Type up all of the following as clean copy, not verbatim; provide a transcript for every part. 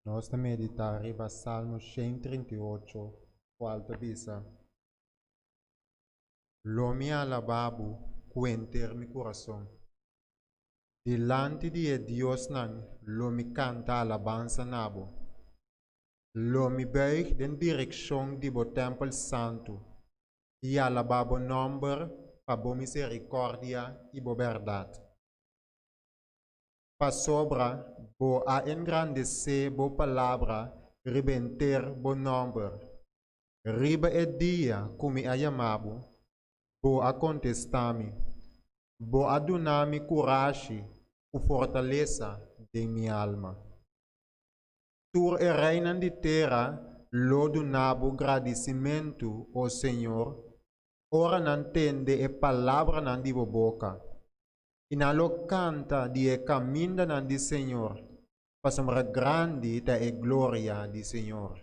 Nós meditar riba Salmo 138, quarta bisa. Lo mi alababo, cuenter mi coração. Delante de Deus nan, lo mi canta alabanza nabo. Lo mi buig den direcção de bo templo santo. E alababo nombre, pa bo misericórdia e bo verdade. Pa sobra, bo a engrandecer bo palavra, ribenter bo nombre. Riba e dia, como a chamado, bo a contestar-me, bo a donar-me coragem, o fortaleza de minha alma. Tu e reina de terra, lo donabo agradecimento, ó Senhor, ora não tende e palavra não de boca. E na lo canta de e caminho não de Senhor, para grande da e glória de Senhor.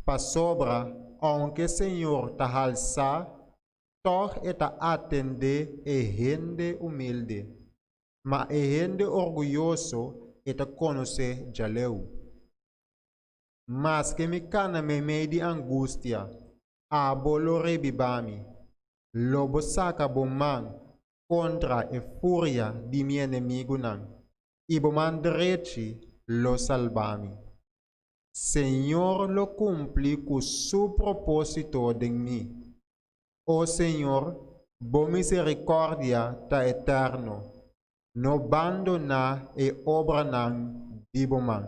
Pa sobra, aunque Senhor ta halsa, toch eta atende e gente humilde, ma e gente orgulhoso eta conoce jaleu. Mas que me cana me de angústia, abo lo rebibami, lobo saca bomang contra e fúria de mi inimigo nan, e boman derechi lo salvami. Senhor lo cumpli com su propósito de mim. Oh Senhor, bo misericórdia ta eterno, no abandona e obra nan diboman.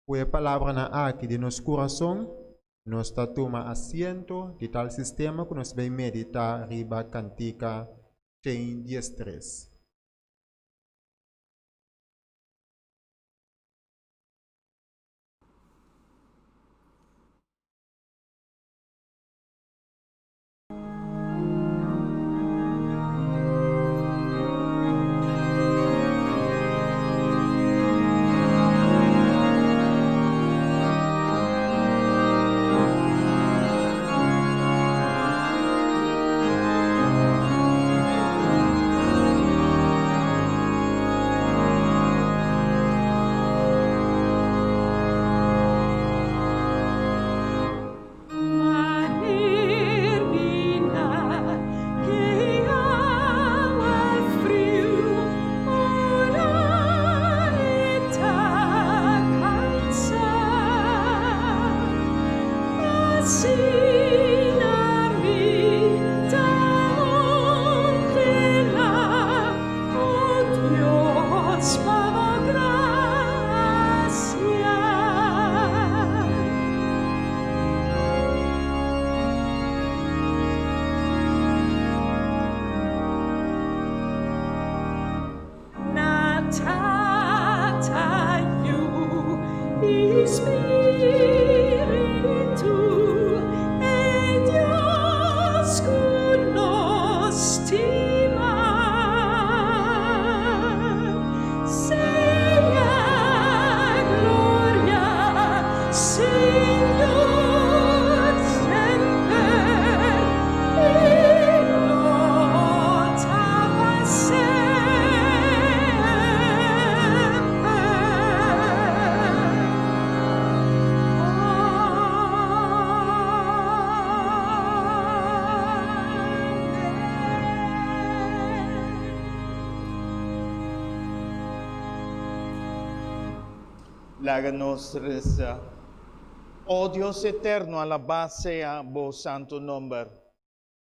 Fue palavra na aqui de nos coração, nos toma asiento de tal sistema que nos vai meditar riba cantica 113. Láganos reza. Oh Dios eterno, alabado sea vos santo nombre.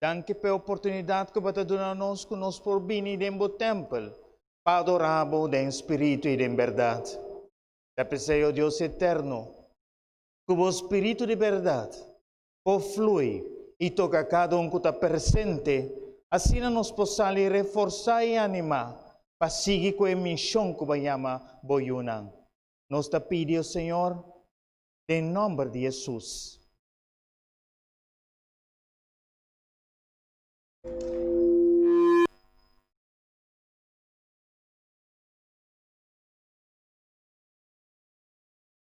Danke per oportunidade que você dá nos que nos por bem em bo templo, para adorar em espírito e em verdade. Te oh Deus eterno, que o espírito de verdade por flui e toca cada que está presente, assim nos possa reforçar e animar para seguir com a missão que vai chamar Boyunang. Nos te pido, Senhor, em nome de Jesus.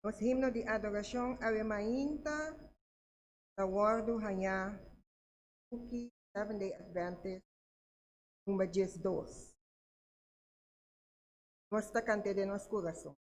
Os himnos de adoração Ave Mainta, Tawardo Hanya, Uki, Seventh-day Adventist, número 12. Nos cante de nosso coração.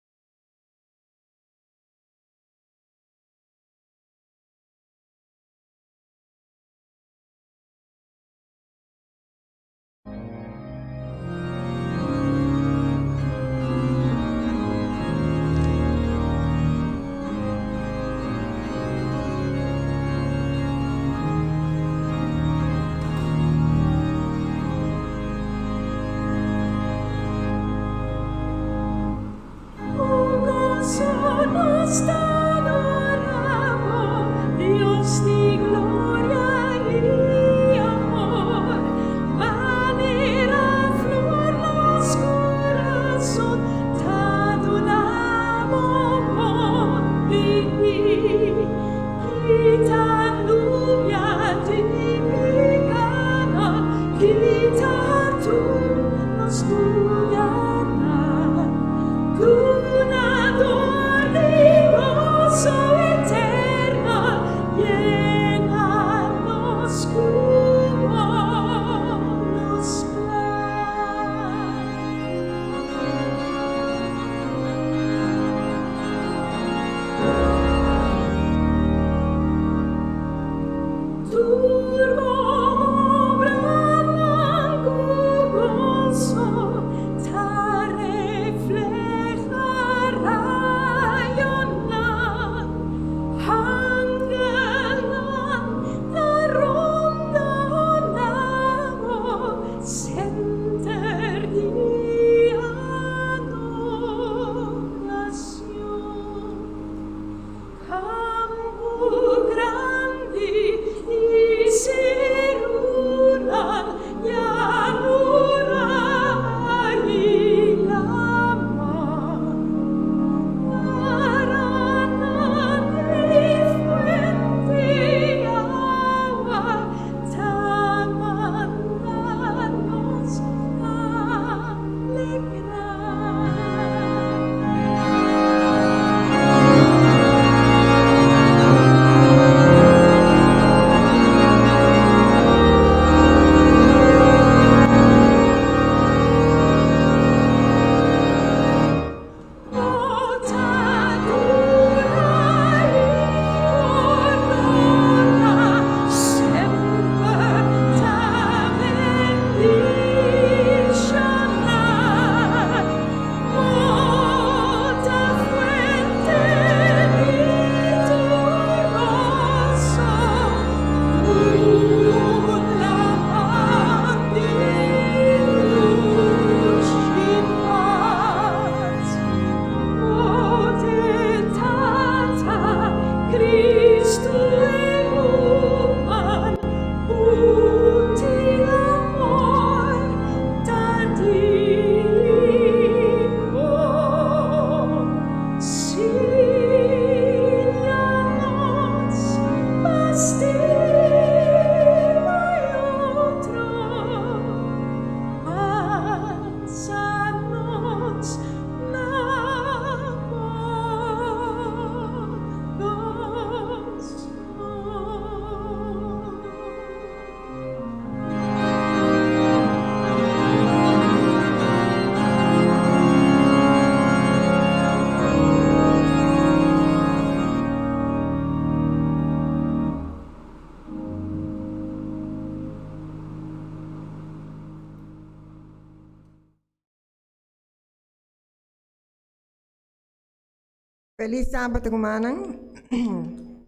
Feliz sábado, hermana.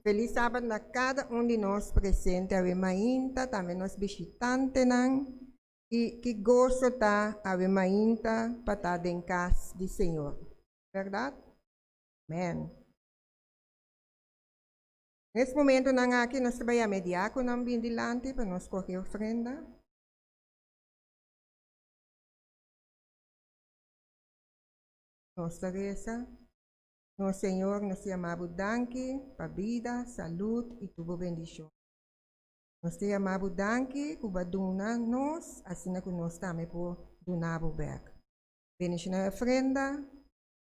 Feliz sábado a cada de nós presente, a mainta, também nós visitantes, e que gosto tá a mainta para estar em casa do Senhor. Verdade? Amém. Nesse momento, aqui nós trabalhamos mediar com o bem dilante para nós correr ofrenda. Nossa reza. Nosso Senhor, nós te amamos, danke para vida, saúde e tua bendição. Nós te amamos, danke por donar nós, assim que nós também por donar o berg. Venha na ofrenda,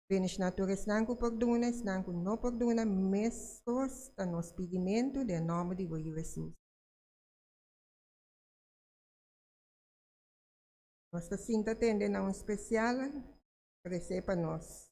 venha na tua restanco por donar, estanco não por donar, mesmos a nos pedimento, em nome de Jesus. Nós te sinta atendendo a um especial, receba nós.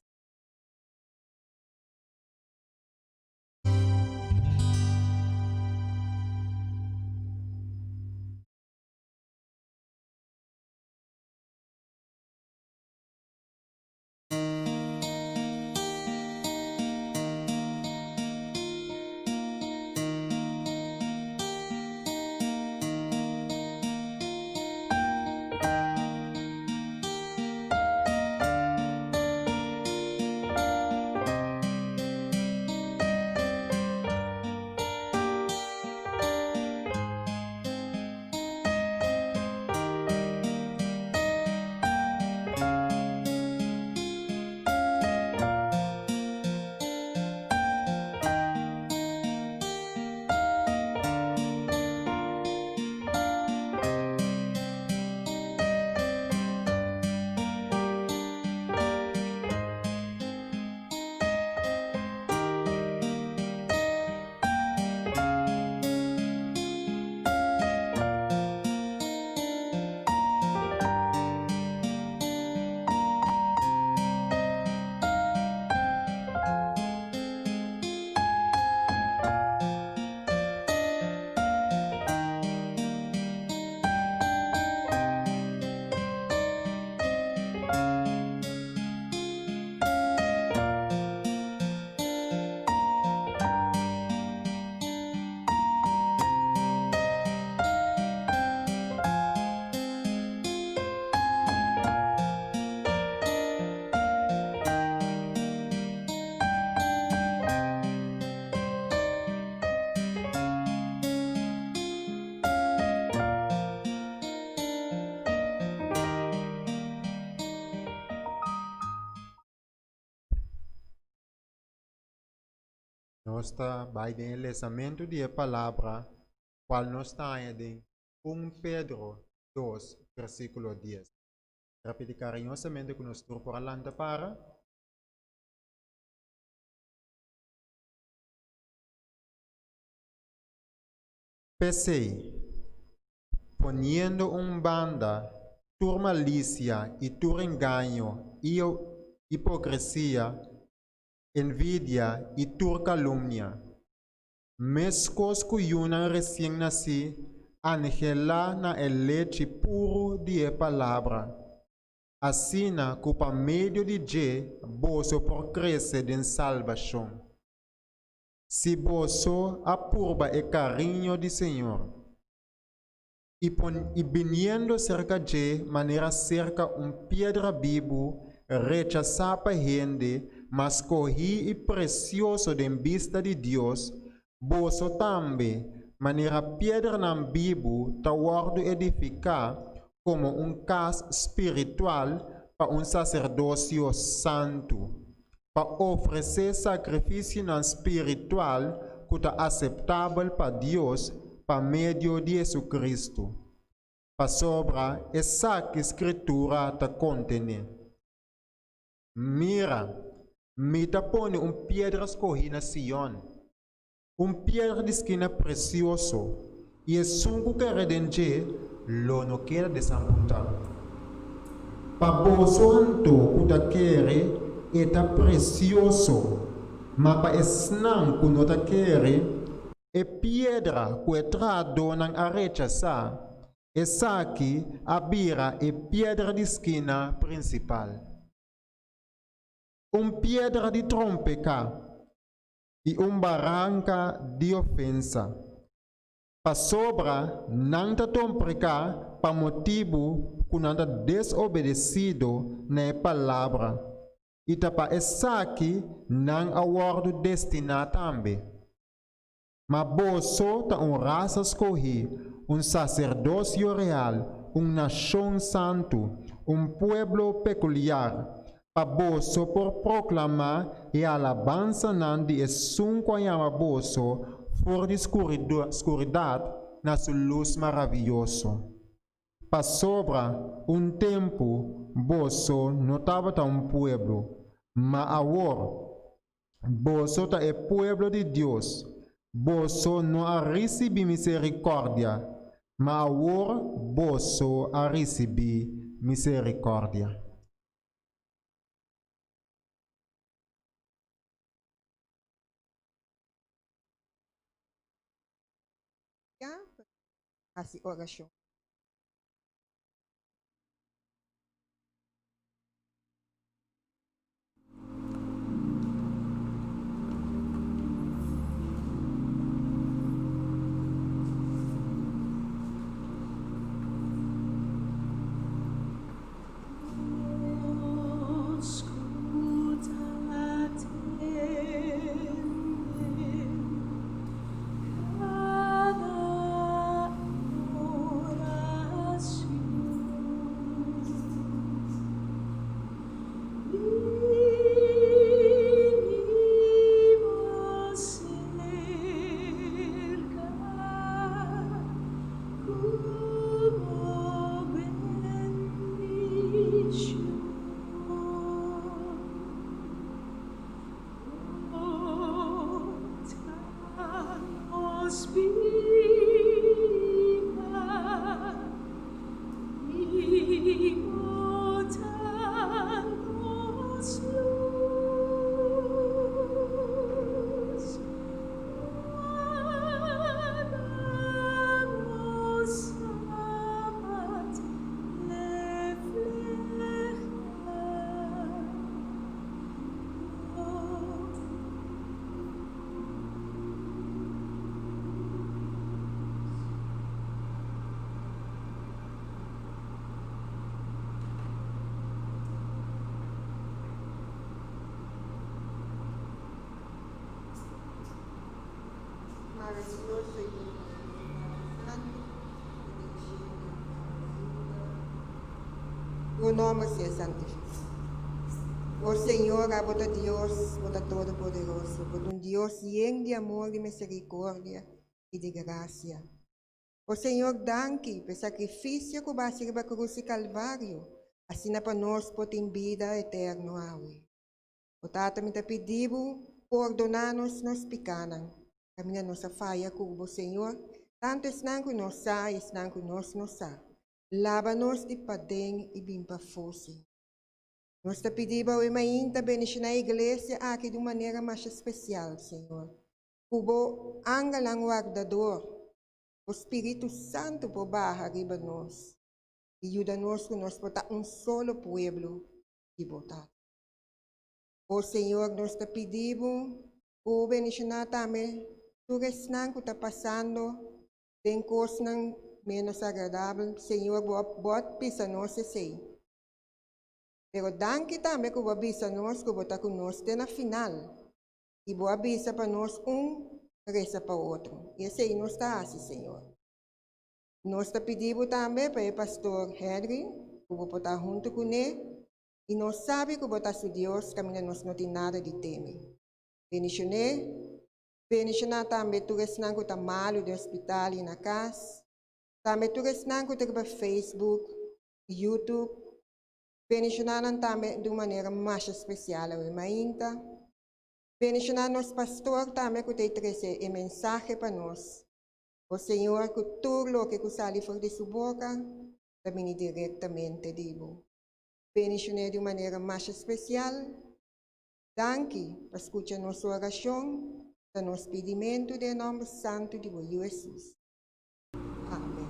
Nós está vai em lesamento de palavra, qual nós está em 1 Pedro 2, versículo 10. Repite carinhosamente com nosso por alanta para. Pensei, poniendo banda, tu malicia y tu engaño, y hipocresía, envidia y tu calumnia. Mescos cuyuna recién nací, angela na el leche puro de palabra. Asina cupa medio de je, boso por crecer en salvación. Si boso apurba el cariño del Señor. Y viniendo cerca de manera cerca piedra vivo, rechazaba gente, mas cogí y precioso de vista de Dios, boso también, manera piedra nam vivo, tawardo edificar como casa espiritual para sacerdocio santo. Para oferecer sacrifício espiritual que está aceptável para Deus por meio de Jesus Cristo. Para sobra essa que a escritura está contendo. Mira, me está pondo pedra escorrida na Sion, pedra de esquina precioso, e é sunco que redenge, lo não quer desamputar. Para bolso que está querendo, eta precioso, mas para esnan que não quer, é pedra que entrado na areia sa, essa aqui abira é pedra de esquina principal. Pedra de trompeca e barranca de ofensa. Para sobra, não ta trompeca para motivo que não ta desobedecido na palavra. E tapa essa aqui não awardo destinado também. Mas boso ta raça escolhi, sacerdócio real, nação santo, pueblo peculiar, para boso por proclamar e alabança nan de sunco yama boso for de escuridade na sua luz maravilhoso. Para sobra tempo, boso não estava pueblo, mas agora, boso é pueblo de Deus. Boso não a receber misericórdia, mas agora, boso a receber misericórdia. Assim, oração. O nome seja santificado. Oh Señor, abota Dios, bota Todopoderoso, bota un Dios lleno de amor, de misericordia y de gracia. Oh Señor, danke por sacrificio que vas a ir a cruz y calvario, así na para nós potem vida eterna, awe. O Tata me pediu, perdonar-nos nos pecados, caminha nossa falha com Senhor, tanto estão com nós, estão com nós, lava-nos de padem e bimpa fosse. Nós te pedimos o mainta bendicionar a igreja aqui de maneira mais especial, Senhor. Cubo angalang guardador, o Espírito Santo por barra arriba nós. E ajuda-nos que nós botar solo pueblo e botar. O Senhor, nós te pedimos o bendicionar também tudo isso que está passando, tem coisas menos agradáveis, Senhor, bota pisa nós sei. Pero danke também que você avisa nós que você está conosco até na final. E você avisa para nós reza para o outro. E assim nós está assim, Senhor. Nós te pedimos também para o pastor Henry, que você está junto com ele. E nós sabemos que você é Deus, caminhando nós não tem nada de temer. Bendicionar também tudo isso que está malo do hospital e na casa. Também tudo isso que está no Facebook, YouTube. Bendicionar também de maneira mais especial a Mainta. Bendicionar nosso pastor também que tem trazer a mensagem para nós. O Senhor, que tudo o que sai fora de sua boca, também diretamente digo. Bendicionar de maneira mais especial. Danke por escutar nossa oração, para nosso pedimento de nome santo de Jesus. Amém.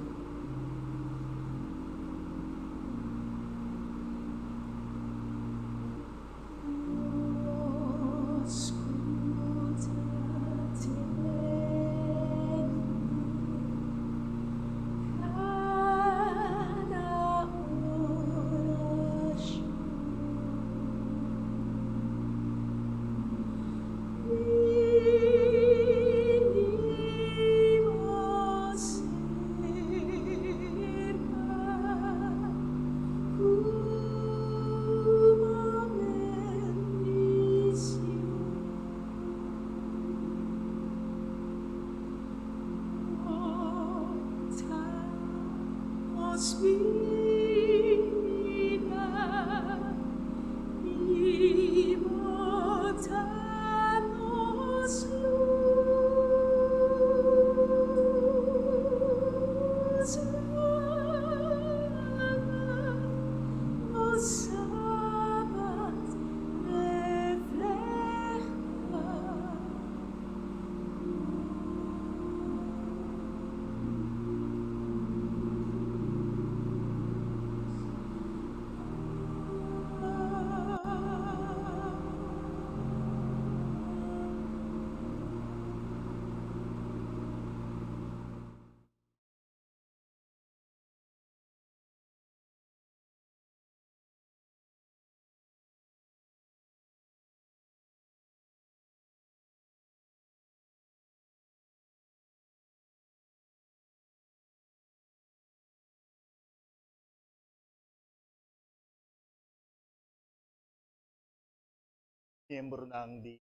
Miyembro ng di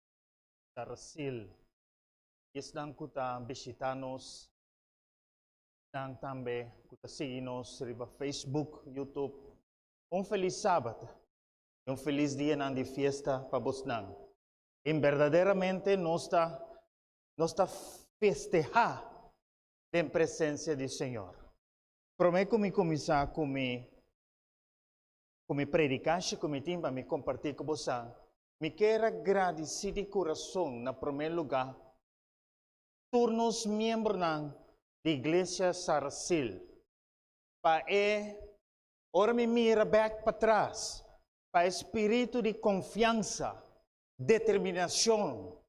Sarsil. Isang kuta bisitanos ng tambe kuta sinos riba Facebook, YouTube. Feliz Sábado. Feliz dia ng di fiesta pabos nang. Verdaderamente nos está festejar en presencia del Señor. Prometo me começar com me predicar, com me timba, me compartir com você. Me quero agradecer de coração, na primeiro lugar, por nos membros da Igreja Sarsil. Para ora me mira back para trás, para espírito de confiança, determinação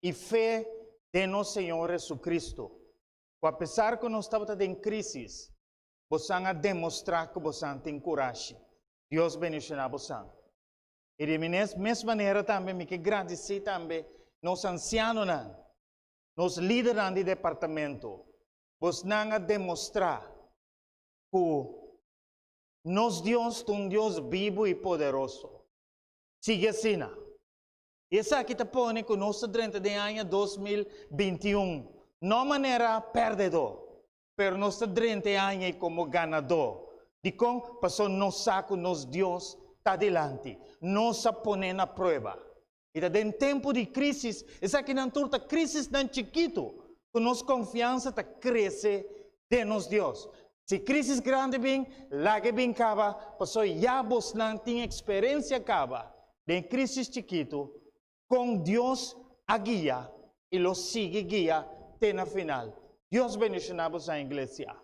e fé de nosso Senhor Jesucristo. Apesar que nós estamos em crise, você a demonstrar que você tem coragem. Deus bendicionar você. E de mesma maneira também, me quero agradecer também nos ancianos, nos líderes do departamento. Você a demonstrar que nos Deus é um Deus vivo e poderoso. Sigue así. Y esa aquí te pone con nuestro 30 de año 2021. No manera perdedor, pero nuestro 30 años como ganador. De cómo pasó nos saco, nos Dios está adelante. Nos pone a prueba. Y en tiempo de crisis, esa que no turta crisis tan chiquito, con nos confianza te crece de nos Dios. Si crisis grande bien, la que bien acaba, pasó ya vos no tiene experiencia acaba. De crisis chiquito, con Dios a guía y lo sigue guía hasta final. Dios bendiga a iglesia.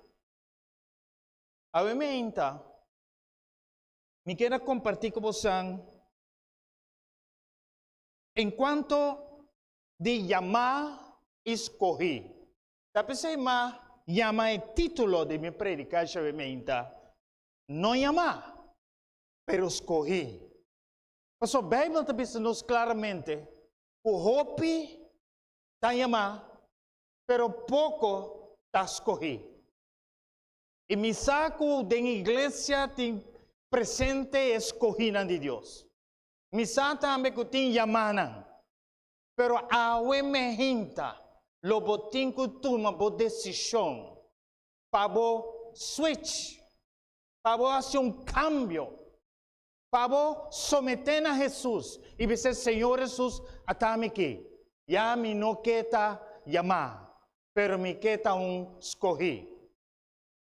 Obviamente, me quiero compartir con vosotros en cuanto de llamar escogí. Tapi saya llama el título de mi predicación obviamente. No llamar, pero escogí. Pastor, a Bíblia está dizendo claramente, o hope está llamar, pero pouco está escolhi. E me saco da igreja tem presente escolhida de Deus. Me saco também que tem llamada, pero a me hinta, lo botin que toma bo decisão, para bo switch, para bo fazer cambio. Para someter a Jesus e dizer, Senhor Jesus, atame aqui. Já me não queta chamar, pero me queta escolhi.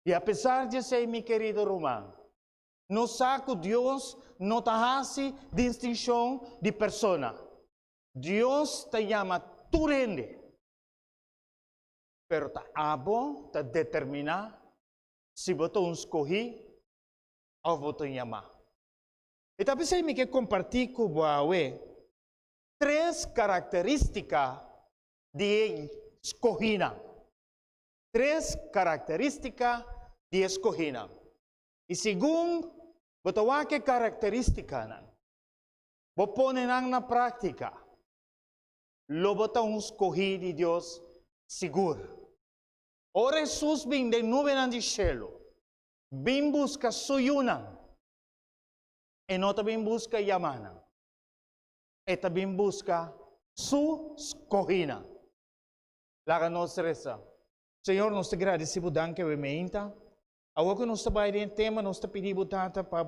E apesar de ser, meu querido Romano, no saco Deus não te hace distinção de persona. Deus te chama tu rende, pero te abo, te determina se você escolhi ou você chamar. E também saya me quer compartir com você 3 características de escolhida. 3 características de escolhida. E segundo, você que característica, você põe na prática. Lo você escolhido de Deus seguro. O Jesus vem de nuvem do céu, vem buscar suyuna. E não também busca Yamana. E também busca sua escolhida. Lá nós reza. Senhor, nós te agradecemos danke we meinta. Agora que nós trabalhamos em tema, nós te pedimos tanto para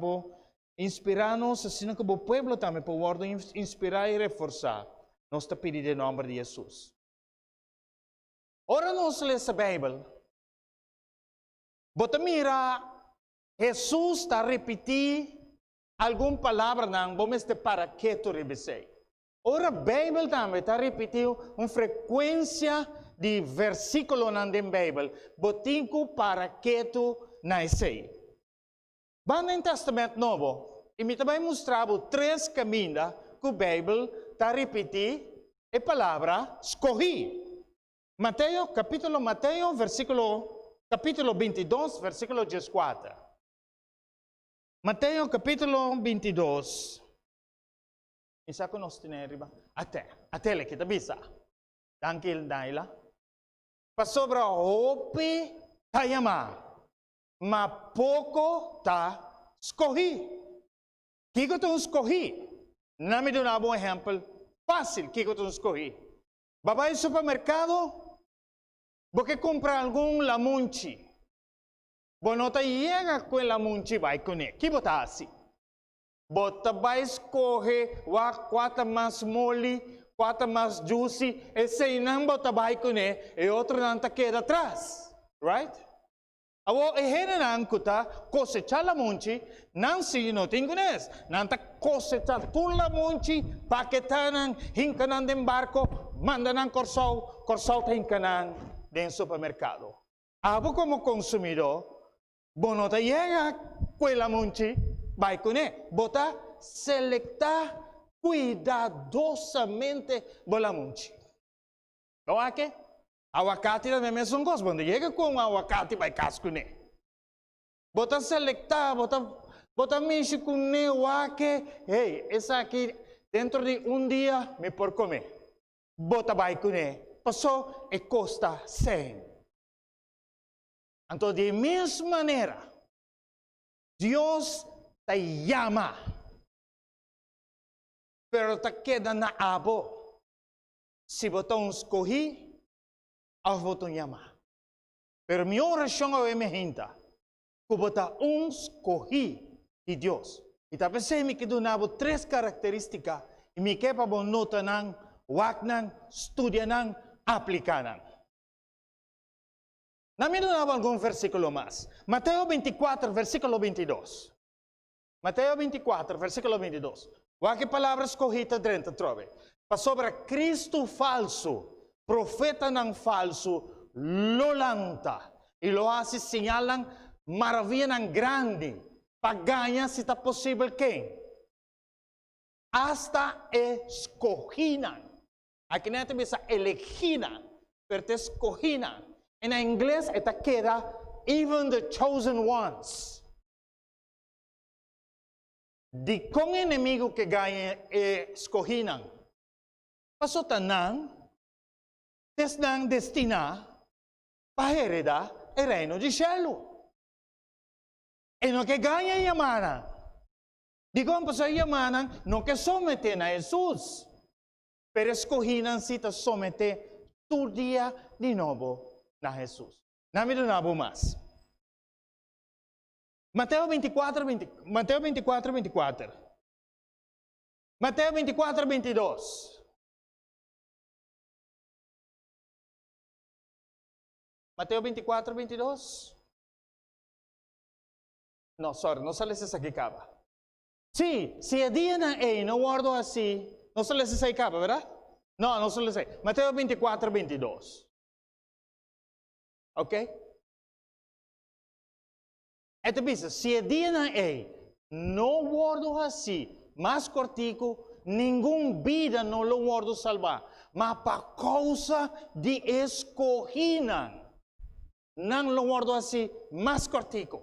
inspirar-nos, assim que o povo também pode inspirar e reforçar. Nós te pedimos em nome de Jesus. Ora nós lemos a Bíblia. Bota mira, Jesus está repetindo alguma palavra não, vamos ter para que tu rebesei. Ora, a Bíblia também está repetindo uma frequência de versículo na Bíblia, botinco para que tu nascei. Vamos no Testamento Novo, e me também mostrava 3 caminhos que a Bíblia está repetindo a palavra escolhi. Mateus, capítulo 22, versículo 14. Mateus capítulo 22. Isa ko nos tineriba. Ate le kita bisa. Tangkil naila. Pasobra hope tayama. Ma pouco ta escolhi. Kiko tu escolhi. Nami do na bom exemplo. Fácil kiko tu escolhi. Babai supermercado. Porque comprar algum lamunchi. Bonota llega con la munchi vai con él. ¿Qué bota así? Bota vai escorrer wa 4 mais mole, 4 mais juicy, esse não bota vai com ele, e outro não tá queda atrás. Right? Awo ehena nan kuta cosechar la munchi, nan si no tengo nes, nan ta cosechar tu la munchi, paketanan, hinkanan den barco, mandanan corsau ta hinkanan den supermercado. Abo como consumidor, bonota llega quella munchi, vai con él. Bota selecta cuidadosamente la munchi. ¿No hay que? Aguacate también es un cosa. Cuando llega con aguacate, vai casco con él. Bota selecta, bota mishi con él, que, hey, esa aquí, dentro de un día me por comer. Bota vai con él. Pasó y costa 100. Entonces, de misma manera, Dios te llama. pero ta queda na abo. Si botão escolhi, ao botão yama. Pero minha oração é emergente. Que botão escolhi de Deus. E talvez me que do nabo 3 características e me quepa bom nota nang, wak nang, estudia nang, aplica nang. Namin na algum versículo mais. Mateus 24, versículo 22. Mateus 24, versículo 22. Qualquer palavra escolhida dentro, trove. Para sobre Cristo falso, profeta não falso, lo lanta. E lo hace señalan maravilha não grande. Para ganhar, se está possível, quem? Hasta escoginan. Aqui não é essa elegida, pero te escoginan. En inglés, esta queda, even the chosen ones. Di kung inimigo que ganha escoginan. Paso tanan, desnang destina, pahereda, el reino de cielo. E no que ganha yamanan. Di kung paso yamanan, no que someten a Jesus. Pero escoginan si te somete tu dia de novo. Na Jesus. Nami do nabo mas. Mateus 24, 24. Mateus 24, 22. Mateus 24, 22. No, sorry, não sale essa aqui acaba. Sim, se é dia na ei, não guardo assim, não sale essa aqui acaba, verdade? Não, não sale essa. Mateus 24, 22. Ok? Então, pensa, se é dia na ei, não guardo assim, mais cortico, nenhum vida não lo guardo salvar, mas por causa de escoginan, não lo guardo assim, mais cortico,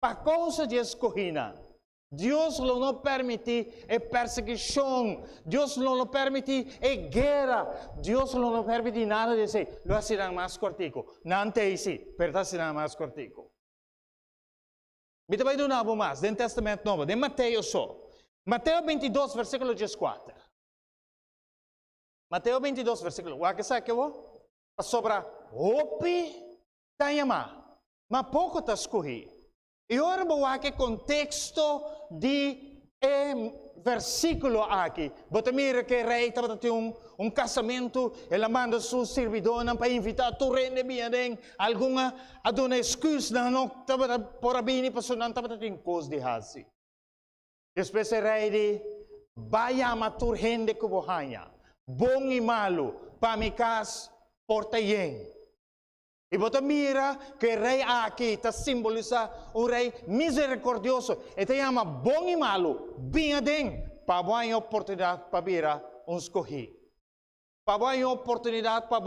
por causa de escoginan. Deus não permite perseguição, Deus não permite guerra, Deus não permite nada disso. Lo será mais cortico. Não tem isso, mas será mais cortico. Mita vai do novo mais, do Testamento Novo, de Mateus só. Mateus 22, versículo 14. Mateus 22, versículo. O que sabe que eu vou? Sobra opi da yama, mas pouco tá escorri. E agora vou aqui contexto de versículo aqui. Você mira que o rei estava tendo um casamento, ele manda seu servidor para invitar tu rende bem, alguma aduna excusa não estava por bem, porque não estava tendo coisa de assim. Depois o rei diz, vai a tu rende que bohanha, bom e malo, para me cas porta yen. E você mira que o rei aqui está simbolizando um rei misericordioso. E te chama bom e malo, bem adem, para boa oportunidade para vir um escorri. Para boa oportunidade para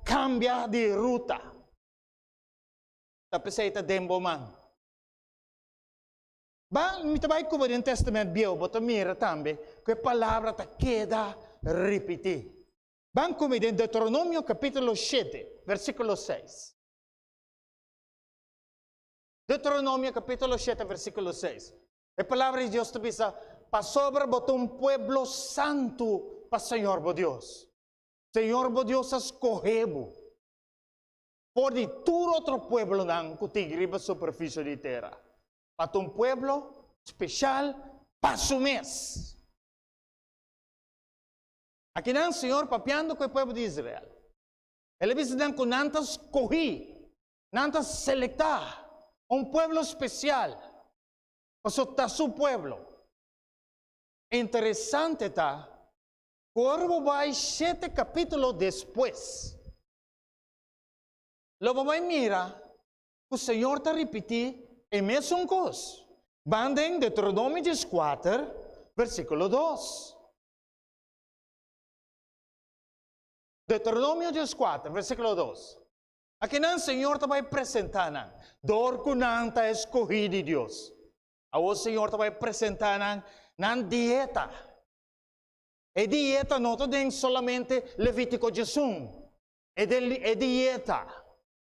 cambiar de ruta. Tapi saya está dembo man. Ba, me trabalho com o Testamento Bio, você mira também que a palavra está queda repetir. Vamos comigo em Deuteronômio capítulo 7, versículo 6. Deuteronômio capítulo 7, versículo 6. A palavra de Deus te diz, para sobre um pueblo santo para Senhor bo Deus. Senhor bo Deus escorrebo. Por de todo outro pueblo não que te griba superfície de terra. Para um pueblo especial para su mês. Aqui não, o Senhor papiando com o povo de Israel. Ele diz que não escolhi, não selectar pueblo especial. Porque está su pueblo. Interessante está, quando vai 7 capítulos depois, logo vai mirar, o Senhor está repetindo a mesma coisa. Bandem Deuteronômio 4, versículo 2. Deuteronômio 4, versículo 2. Aqui não, o Senhor te vai apresentar, dor que não está escolhido de Deus. O Senhor te vai apresentar na dieta. E dieta não tem solamente Levítico 18. É dieta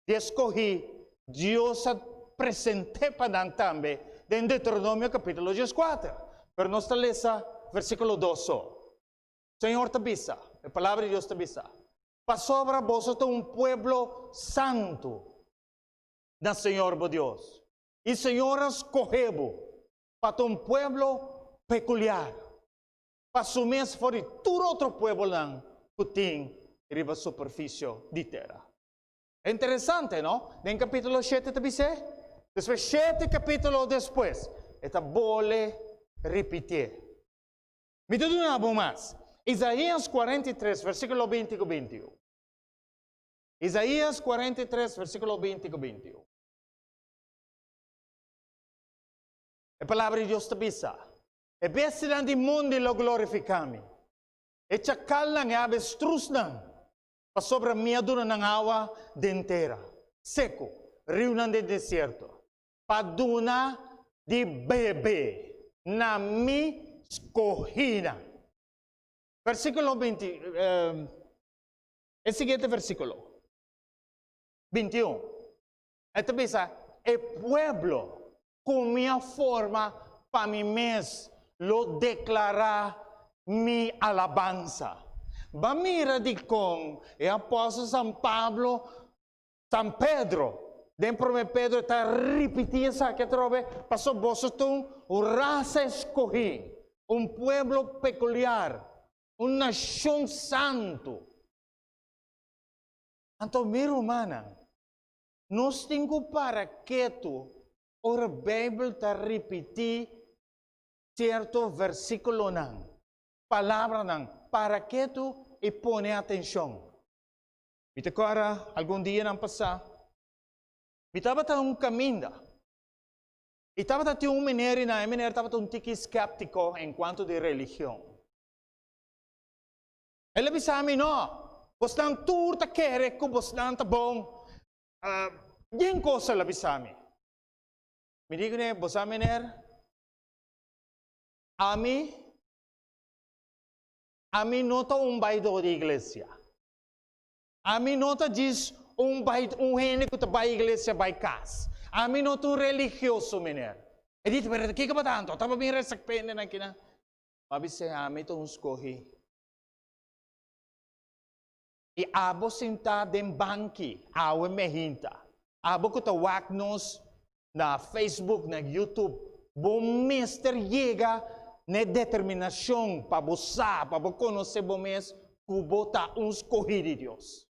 de escolher. Deus apresentou para nós também, em Deuteronômio capítulo 4. Pero nós lemos versículo 2 só. Señor te avisa, la palabra de Dios te avisa. Para sobre vosotros un pueblo santo, del Señor por Dios. Y Señor escogeu para un pueblo peculiar. Para sumir fuera todo otro pueblo que tiene riba superficie de tierra. É interessante, não? En capítulo 7 te dice, después 7 capítulos después, esta vuelve repetir. Me digo algo más. Isaías 43, versículo 20 y 21. Isaías 43, versículo 20 y 21. La palabra de Dios te dice, e bestian di mondi lo glorificami, e chakallang e avestruz nang, pa sobra miadura ng awa dentera, seco, rio ng desierto, paduna di bebe, na mi escogida. Versículo 20, el siguiente versículo, 21. Esta dice, el pueblo con mi forma para mi mes lo declara mi alabanza. Va mira di con el apóstolo San Pablo, San Pedro, dentro de Pedro está repitiendo esa que trove, pasó vosotros una raza escogida, un pueblo peculiar, una nación santo. Então, minha humana, nós temos para que tu, a Bíblia está repetir certo versículo não, palavra não, para que tu e põe atenção. Me te acorda, algum dia não passar, me estava um caminho, e estava um menino, e o menino estava um tique escéptico em quanto de religião. Ele disse a mim, não. Você não turta querer que você não está bom. Yang coisa lá bisami. Me diga né, você mener. A mim nota bairro de igreja. A mim nota diz gente que está vai igreja vai casa. A mim nota religioso mener. E dito pero que ba tanto? Tava bem respeitando na kina. Mabise a mim to escolhi. E abo senta den banki, awe mehinta. Abo ko tawag nos na Facebook, na YouTube. Bom mister llega na determinação para você, para conhecer bom mes, kubo ta escolhido de Deus.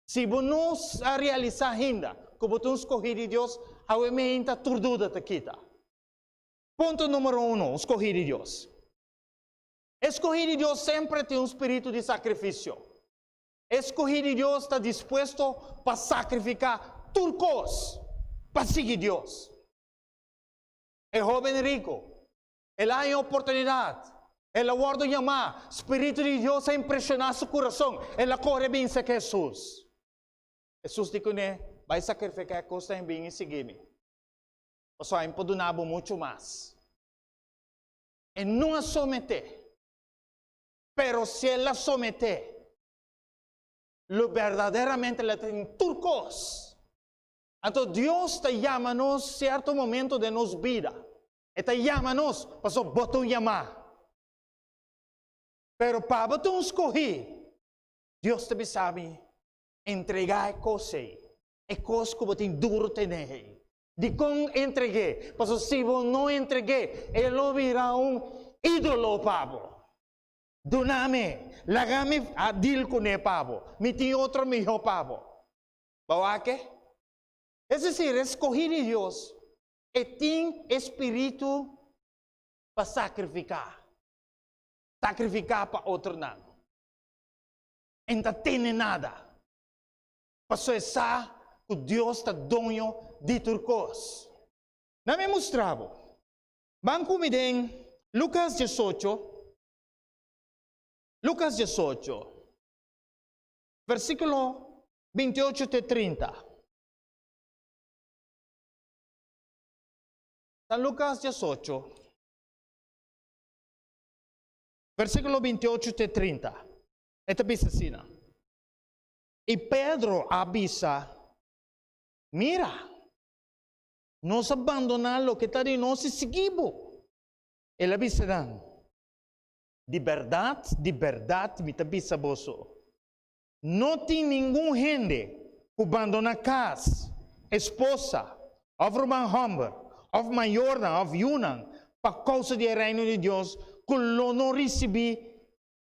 Se você não realizar ainda, kubo ta escolhido de Deus, awe mehinta turduda ta kita. Ponto número 1, escolhido de Deus. Escolhido de Deus sempre tem espírito de sacrifício. Escogido Deus está dispuesto para sacrificar turcos para seguir Dios. El joven rico, él hay oportunidad, él aguarda llamar, Espíritu de Dios a impresionar su corazón, él corre bien a Jesús. Jesús dijo, vai sacrificar costa em bem e seguir-me. O sea, imperdonable mucho más. E não a someter, pero si él la somete, lo verdaderamente le tienen turcos. Entonces Dios te llama a cierto momento de nos vida. Y te llama a nos, pasó, boto llamar. Pero para boto escoger, Dios te sabe entregar cosas. E cosas que boto duro tener. De con entregué. Pasó, si vos no entregué, él lo virá un ídolo, Pablo. Duname, lagame adil ko ne pavo, miti otro mijo pavo. ¿Bawa qué? Es decir, escogí de Dios y tiene espíritu para sacrificar. Sacrificar para otro nada. No tiene nada. Pasó esa que Dios está dueño de turcos. No me mostraba. Banco me den Lucas 18. Lucas 18, versículo 28 e 30. San Lucas 18, versículo 28 e 30. Esta dice así. Y Pedro avisa, mira, nos abandonan lo que está de nos y seguimos. Él avisa, de verdade, me tabisa boso. Não tem nenhum gente que abandona casa, esposa, of Roman Humber, of Mayorna, of Yunnan, por causa do reino de Deus, que não recebe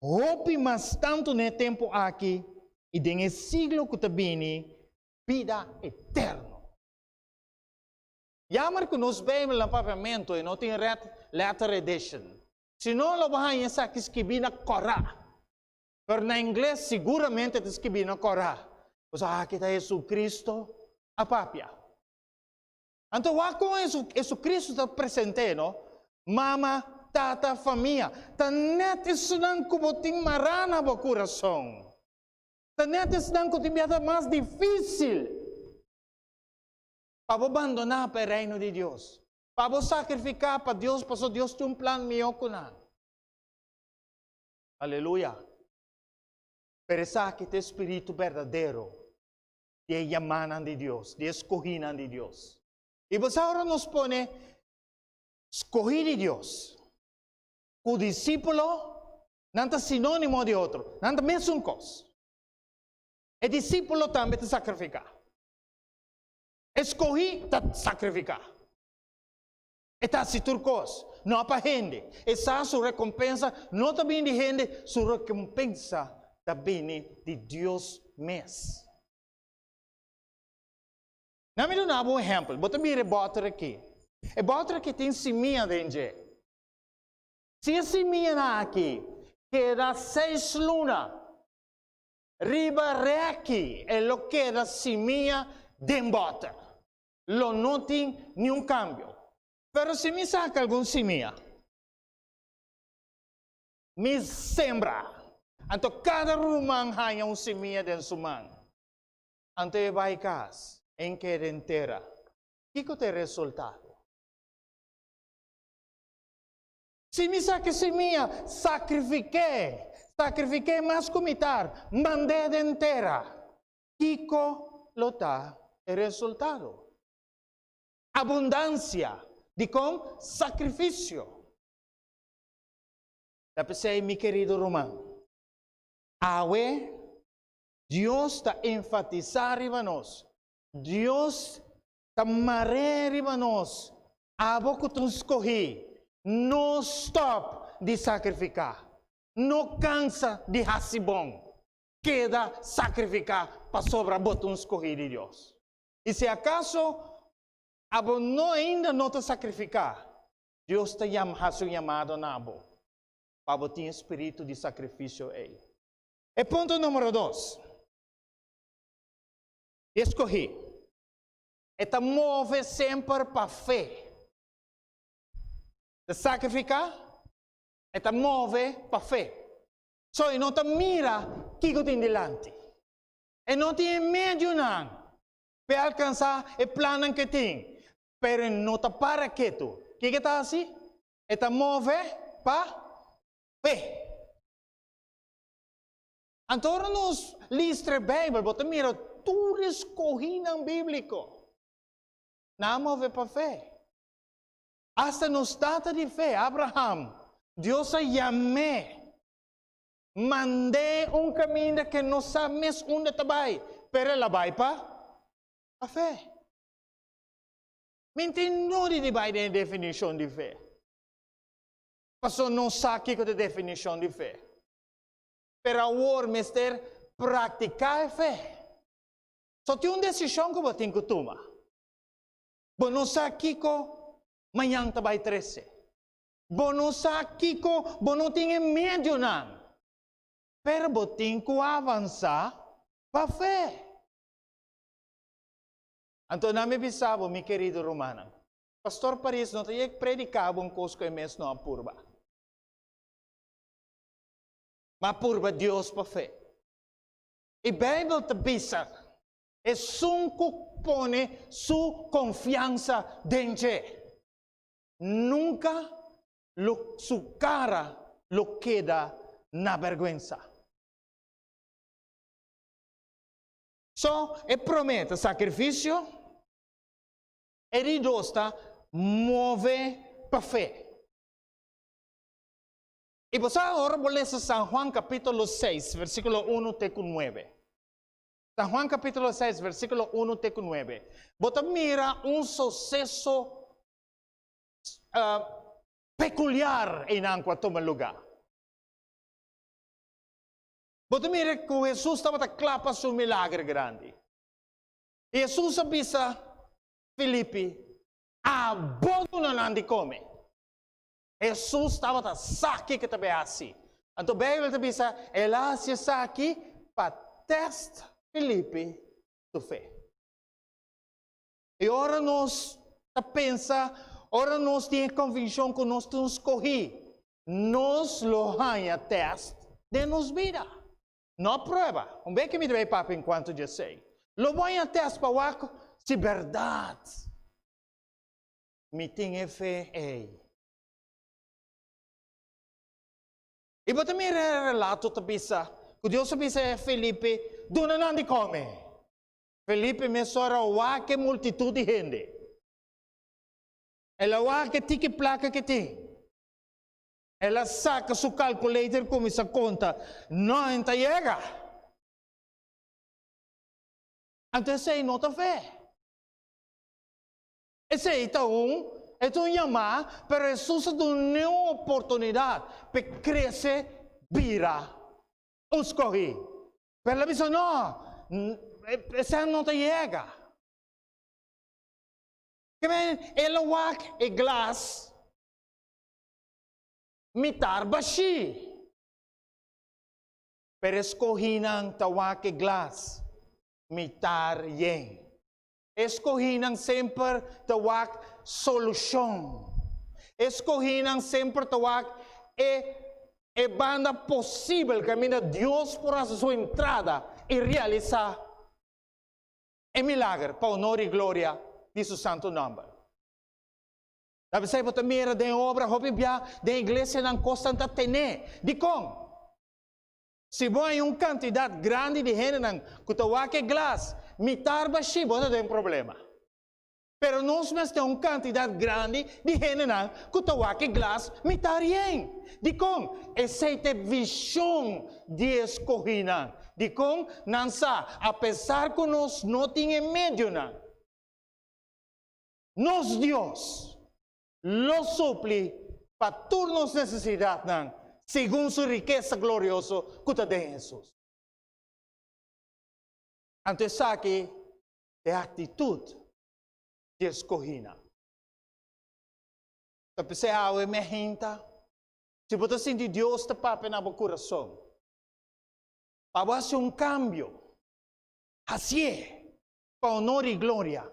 hope mas tanto no tempo aqui, e no siglo que está vindo, vida eterna. Jammer que nos Bíblia no papamento e não tem letter edition. Se não, lo vai essa que escrevi na Corá. Pero na inglês, seguramente te escrevi na Corá. Pois aqui está Jesus Cristo, a papia. Então, como Jesus Cristo está presente, não? Mama, tata, família. Tá net estudando como tem marana no coração. Tá net estudando como tem vida mais difícil. Para abandonar para o reino de Deus. Para sacrificar para Deus, porque Deus tem plan melhor com nós. Aleluia. Pero essa que é espírito verdadeiro, de chamada de Deus, de escolhida de Deus. E você agora nos põe escolhido de Deus. O discípulo não é sinônimo de outro, não é a mesma coisa. O discípulo também te sacrificar. Escolhi te sacrificar. Está se turcos, não para gente. Essa sua recompensa não também de gente, sua recompensa também de Deus mesmo. Não me dá um exemplo, bota me rebotar aqui. E botar aqui tem semente dentro. Se a semente aqui, queda 6 lunas, riba aqui, é lo que da semente dentro. Lo não tem nenhum cambio. Pero se me saca algum semente, me sembra. Então, cada rumang hanya um semente dentro do mão. Então, vai casa, em que inteira. O que é o resultado? Se me saca semente, sacrifiquei mais comitar, mandei inteira. Kiko lota é resultado. Abundância de com sacrifício. Tapos mi querido Romano, awe, Deus está enfatizando em nós. Deus está marcando em nós. Abo que tu escolhi, não stop de sacrificar. Não cansa de fazer bom. Queda sacrificar para sobrar botar escolhi de Deus. E se acaso abo não ainda não te sacrificar, Deus te chamado na abo. Para ter espírito de sacrifício aí. E ponto número 2. Escolhi. E te move sempre para fé. Te sacrificar, e te move para fé. So, e não te mira o que tem delante. E não tem medo não. Para alcançar o plano que tem. Pero não te para quieto. O que está assim? E te move para fé. Então, nos listra a Bíblia, você mira, tudo escolhido bíblico. Não move para fé. Hasta no estado de fé, Abraham, Deus a chamou. Mandei caminho que não sabes onde está vai, pero ela vai para a fé. Não de vai a definição de fé. Pastor não sabe que é a definição de fé. Pero agora, mister, praticar a fé. Só tem uma decisão que você tem que tomar. Você não sabe que amanhã vai 13. Você não sabe que você não tem medo não. Pero você tem que avançar para a fé. Então, não me pensava, meu querido Romano. Pastor Paris não tem que predicar um coisa que é mesmo não apurba. Mas apurba Deus para a fé. E a Bíblia te bisa. É sunco pone sua confiança dentro. Nunca sua cara lo queda na vergüenza. So, e promete sacrifício e ridosta move para fé. Y pues ahora voy a leer San Juan capítulo 6, versículo 1 teco 9. San Juan capítulo 6, versículo 1 teco 9. Bota mira un suceso peculiar en Anqua toma lugar. Bota mira que Jesús estava a clapar su milagre grande. E Jesus avisa Filipe, abandona de come. Jesus estava a saque que também assim. Então, bem, ele avisa, ela se saque para teste Filipe tu fé. E ora nós pensa, ora nós temos convicção que nós temos escolhido. Nós lo ganha teste de nos vida. Não prova. Um bem que me deve papo enquanto eu sei. Lo voy a teste para o se verdade. Me tem fé aí. E você me relato que Deus avisa a Felipe, dona não de come. Felipe me sora o que multitud de gente. Ela o que tique placa que tem. Ela saca seu calculator como essa conta. Não entra chega. Então essa não tem fé. Esse é um chamar, para Jesus dá uma oportunidade para crescer, virar, escolher. Para ele dizer, não, essa não te chega. Ele walk e glass, mitar baixi. Para escolher não te walk e glass, mitar yen. Escolhinang sempre tawag solução. Escolhinang sempre tawag e banda possível caminho de Deus por a sua entrada e realizar o milagre para honor e glória de seu santo nome. Deve ser para mira de obra, hobibia, de igreja não constante tener. De com? Se vai quantidade grande de gente que tawag e glass, mitar baixi, você tem problema. Pero nós temos quantidade grande de gente que tawag e glass, mitar yen. De com? Essa é a visão de escolher. De com? Nansa, apesar que nós não temos meio, nós Deus, lo suple para todas as necessidades, segundo sua riqueza gloriosa que tem Jesus. Antes aqui, é a atitude de escolhida. Se você é minha gente, se você sentir Deus te pape no coração, para fazer cambio, assim é, para honor e glória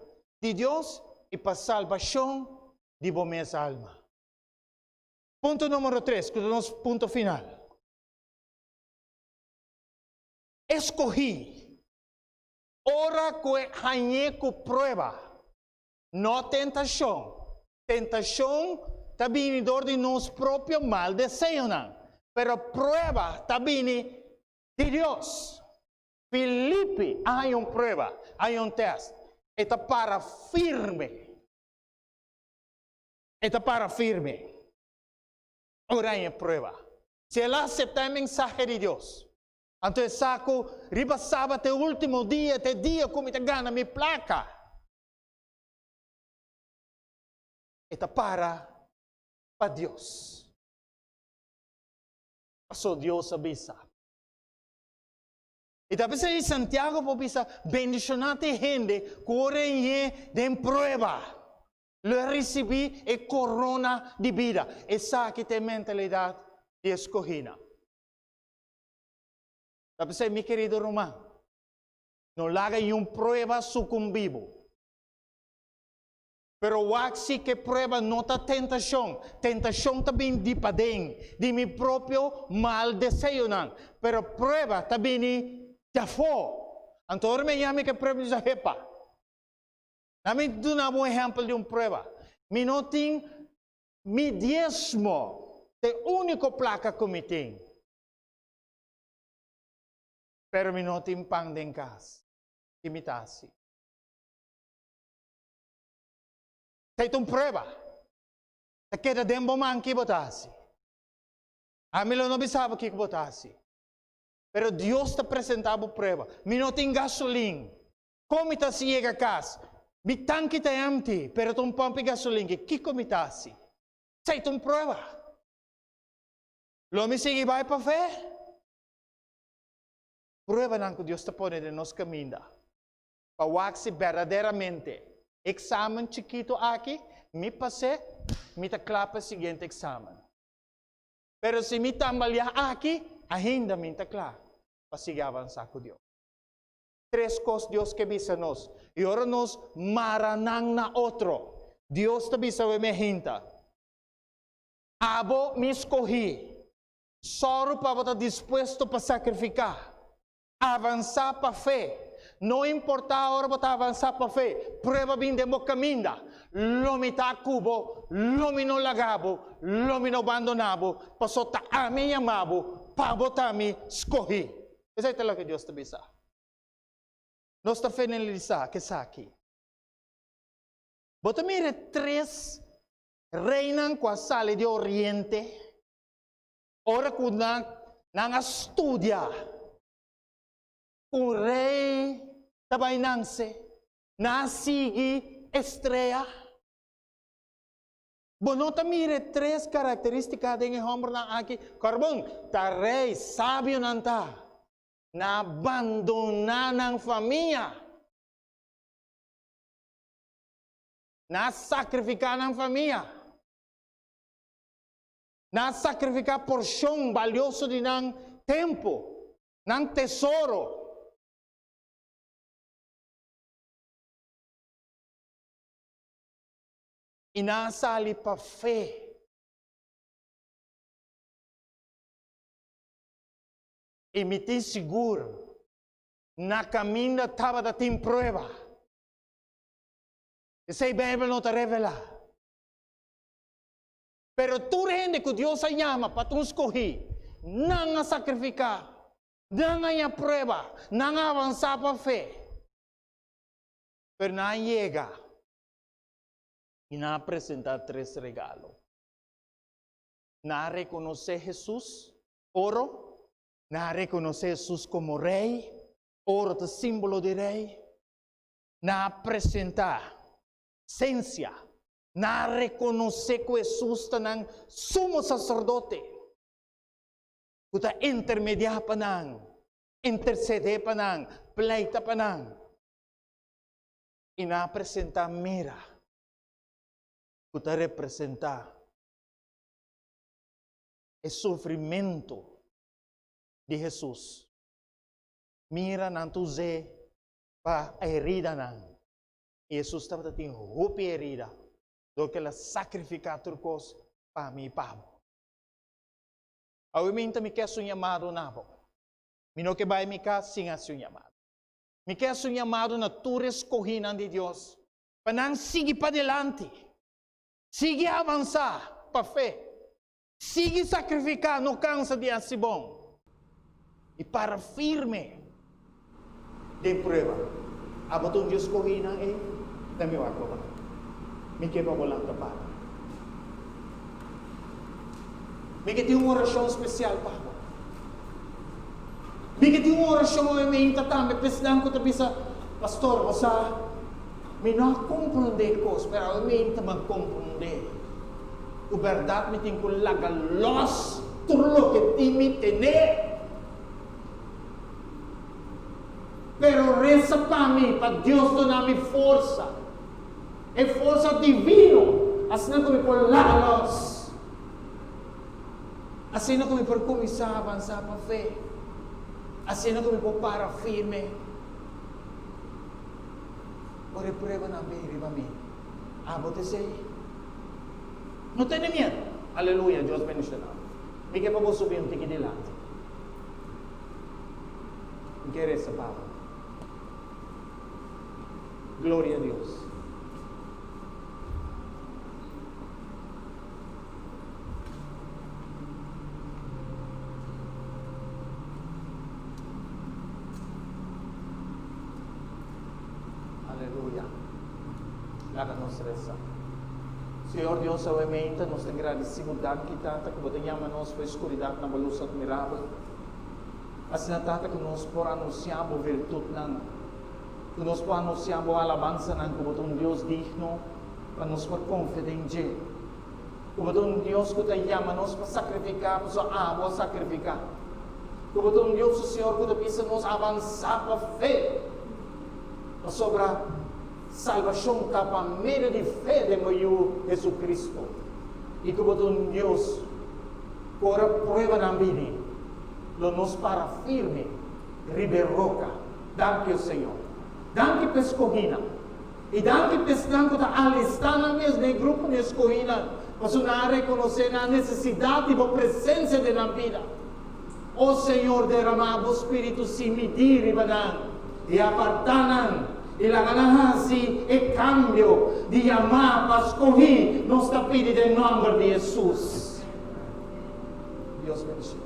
de Deus e para salvação de vossa alma. Ponto número 3, que é o nosso ponto final. Escolhi. Ora que ganhei com prova, não tentação. Tentação está vindo de nosso próprio mal desejo, pero prova está vindo de Deus. Filipe, há prova, há teste. Está para firme. Está para firme. Ora há prova. Se ela aceitar o mensagem de Deus, então, saco, ribassava até o último dia, até dia como te gana me placa. Eta para Deus. Só Deus avisa. E talvez em Santiago avisa, bendicionate gente, corre de prueba. Lo recebi e corona de vida. Essa que tem mentalidade de escolhida. Tapos mi querido Román, no laga prueba sucumbivo. Pero wag si que prueba no ta tentación. Tentación también di padeng, di mi propio mal deseo nan. Pero prueba también ni tafo. Antor me llame que prueba sa hepa. Namin do na mo ejemplo de prueba. Mi noting mi diezmo, te único placa comiting. Pero mi no timpang din kas. Imitasi. Sa itong prueba. Sa keda din bomangki botasi. A mí no pensaba que botase. Pero Deus te apresentava prova. Me não tem gasolina. Como está se chega a casa? Mi tanque está empty, pero tu pompa gasolina. Que como está se? Sei tu prova. Lo me sigue vai para fé. Prova não que Deus te põe de nos caminho. Para waxi verdadeiramente. Exame chiquito aqui, me passei, me te clapa seguinte exame. Pero se me tambalha aqui, ainda me te clapa. Para seguir avançar com Deus. Três coisas Deus que visa nos. E ora nos maranang na outro. Deus te visa me hinta. Abo me escolhi. Só para estar disposto para sacrificar. Avançar para fé. Não importa a hora para avançar para fé. Prueba bem de mo caminho. Lo me tá cubo, lo me não lagabo, lo me não abandonabo. Passou tá a me amabo, para botar me escolhi. Isso é o que Deus te visa. Nós está finalizar que está aqui. Bota mire três reinan com a sala de Oriente. Ora quando não estudia. O rei da Bainanse na sigue estrela. Bonota mire três características de homem na aqui. Carbon, ta rei sábio não tá. Na abandonar na família. Na sacrificar na família. Na sacrificar porção valioso de não tempo, não tesouro. E na sali para fé. E me tem seguro. Na caminho estava da tem prova. Essa Bíblia não te revela. Pero tu rende que Deus a chama para tu escolher. Não a sacrificar. Não a prova. Não a avançar para fé. Pero não chega. E não apresentar três regalos. Não reconhecer Jesus, ouro. Não reconhecer Jesus como rei, ouro é símbolo de rei. Não apresentar ciência. Não reconhecer que Jesus é um sumo sacerdote. Que está intermediar para nós, interceder para nós, pleita para nós. E não apresentar mira. Para representar o sofrimento de Jesus. Mira não tu zé para a herida não. E Jesus estava tendo roupa e herida. Do que ela sacrificar turcos para mim pavo. Ao minta me quer um chamado nabo. Me não que vai me quer sim a seu chamado. Me quer um chamado na tua escolhida de Deus. Para não seguir para adelante. Sigue a avançar para a fé. Sigue sacrificar, não cansa de ser bom. E para firme de prova. A botão de escolhida é também o acaba. Me quer para bolar tapado. Me quer ter uma oração especial para você. Me quer ter uma oração que me intertame. Pessoal que está pastor, você me não compreender coisas, mas eu me entendo compreender. A verdade me tem que lagar los tudo que te me tener. Pero reza para mim, para Deus dar-me força. É força divina. Assim que me por lagar los. Assim que me por começar a avançar para a fé. Assim que me por parar firme. Ore prueba na beira para mim. Abote sei. Não tenha medo. Aleluia, Deus bendiga. Me quer para subir um tique de lado. Me quer essa palavra. Glória a Deus. Aleluia. Laga nos reza. Senhor Deus, obviamente, nós agradecemos dar que tata, que você chama nós para a escuridão na luz admirável. Assim, tata, que nós por anunciar a virtude, que nós por anunciar a alabança, que você um Deus digno, para nós por confiar em Ele. Que você um Deus que te chama nós para sacrificar, para sacrificar. Que você um Deus, o Senhor, que te pisa nós avançar para a fé, para sobrar salvação para meio de fé de meu Jesus Cristo. E que você um Deus, por a prova na vida, nos para firme, riberoca. Danke, Senhor. Danke por escolhida. E danke por estar alistar na mesma grupo de escolhida, para reconhecer a necessidade e a presença da vida. O Senhor, derramar o Espírito se medir e apartar e la ganahasi e cambio de amar para escolher nos tapires em nome de Jesus. Deus bendiga.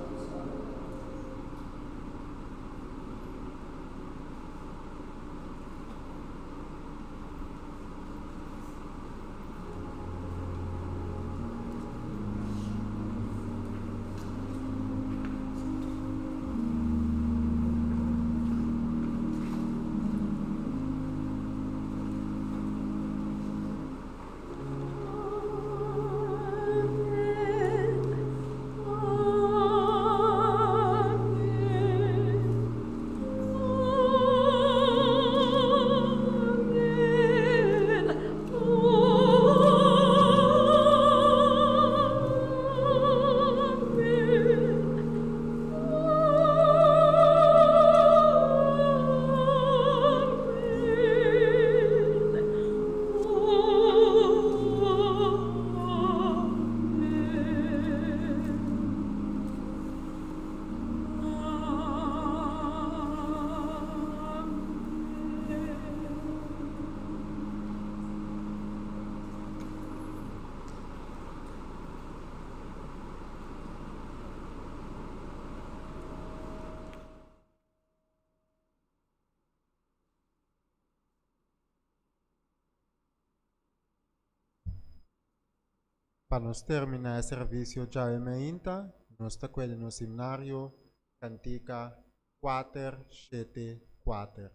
Para nós terminar o serviço já emeinta, nós está com ele no seminário Cantica 474.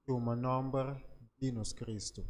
O meu nome Dinos Cristo.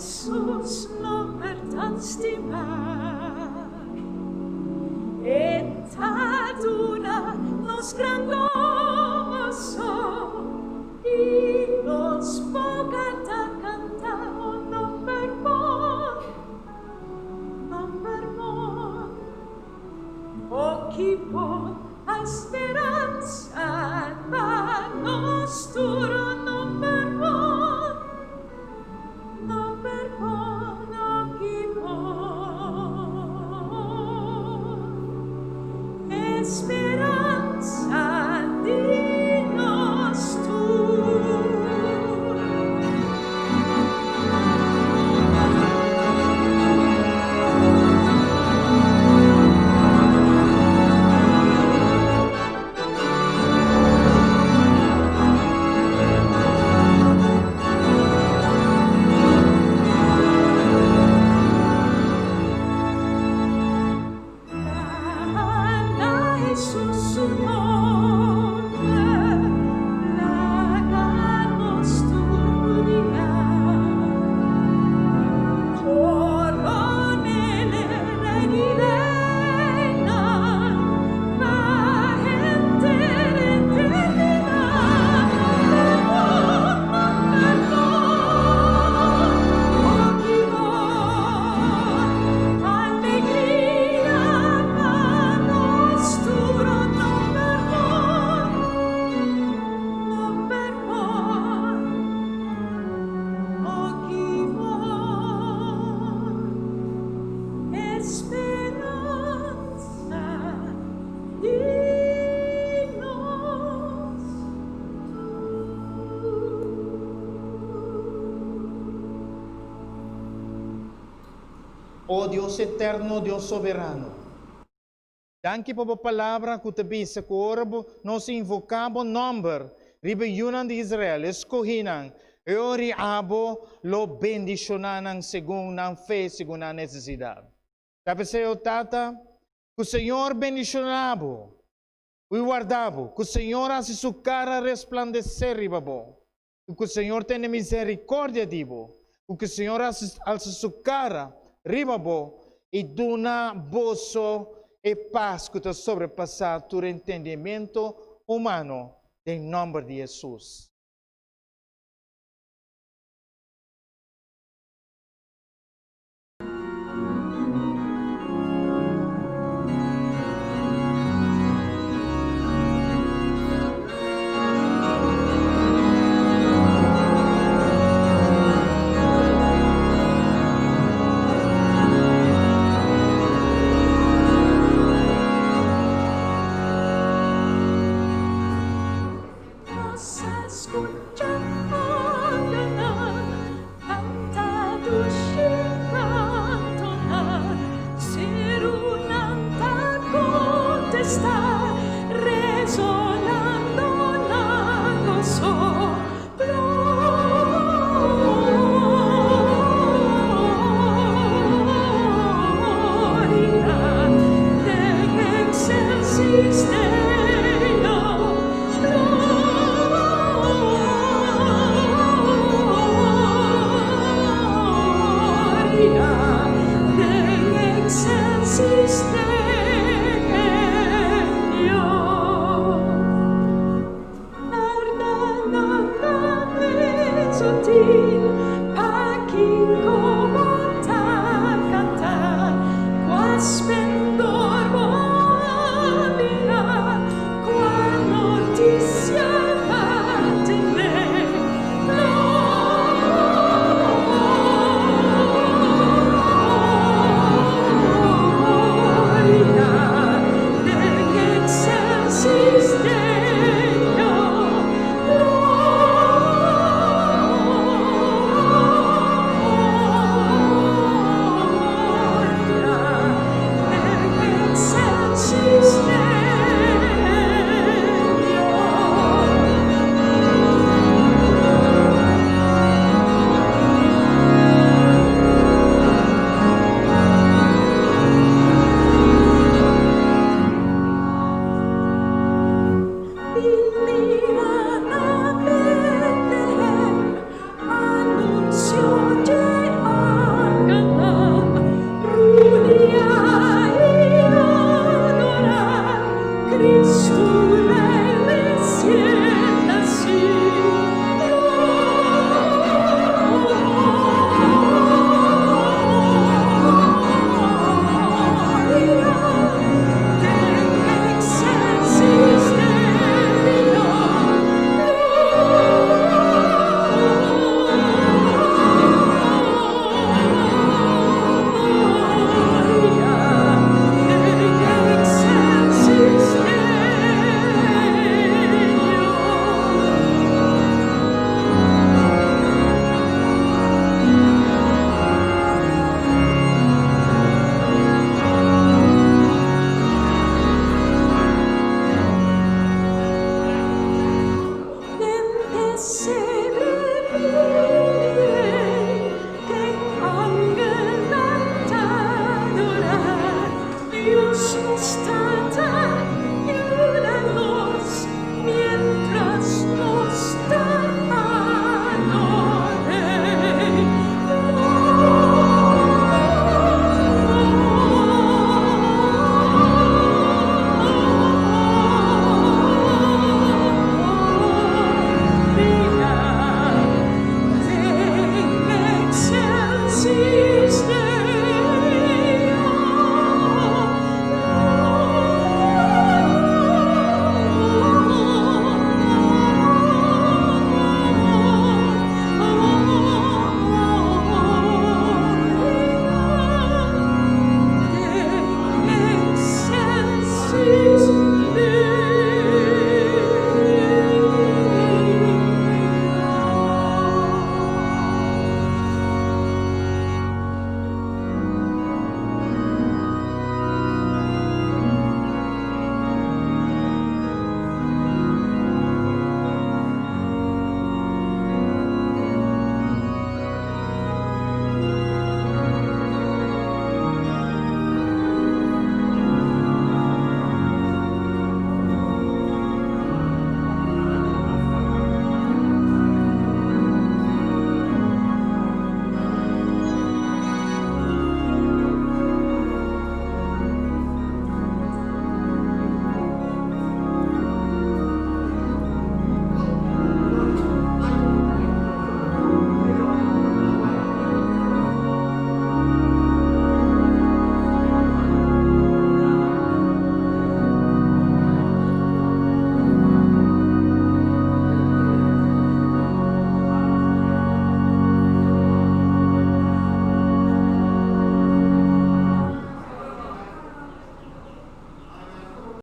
Jesús nombre tan estimar, etaduna nos grandioso, Y los bogata cantamos number one. Occhi po a speranza ma nostro number one, occhi po e speranza di nostro. La Jesús su nombre, la nostra coronele regni reina, ma entere eterna, occhi voi, allegria, ma nostro number one, occhi voi, e speranza di Oh Dios eterno, Dios soberano, danke por palavra que te bisa que orbo nos invocamos nombre, rebelión de Israel, escoginan, e ori abo lo bendicionan según la fe, según la necesidad. Sabe se tata, que o Senhor bendicionabo, e guardabo, que o Senhor hace su cara resplandecer ribabo, e que o Senhor tenha misericórdia dibo, e que o Senhor alça su cara ribabo e dona gozo e paz que te sobrepassa tu entendimento humano, em nome de Jesus.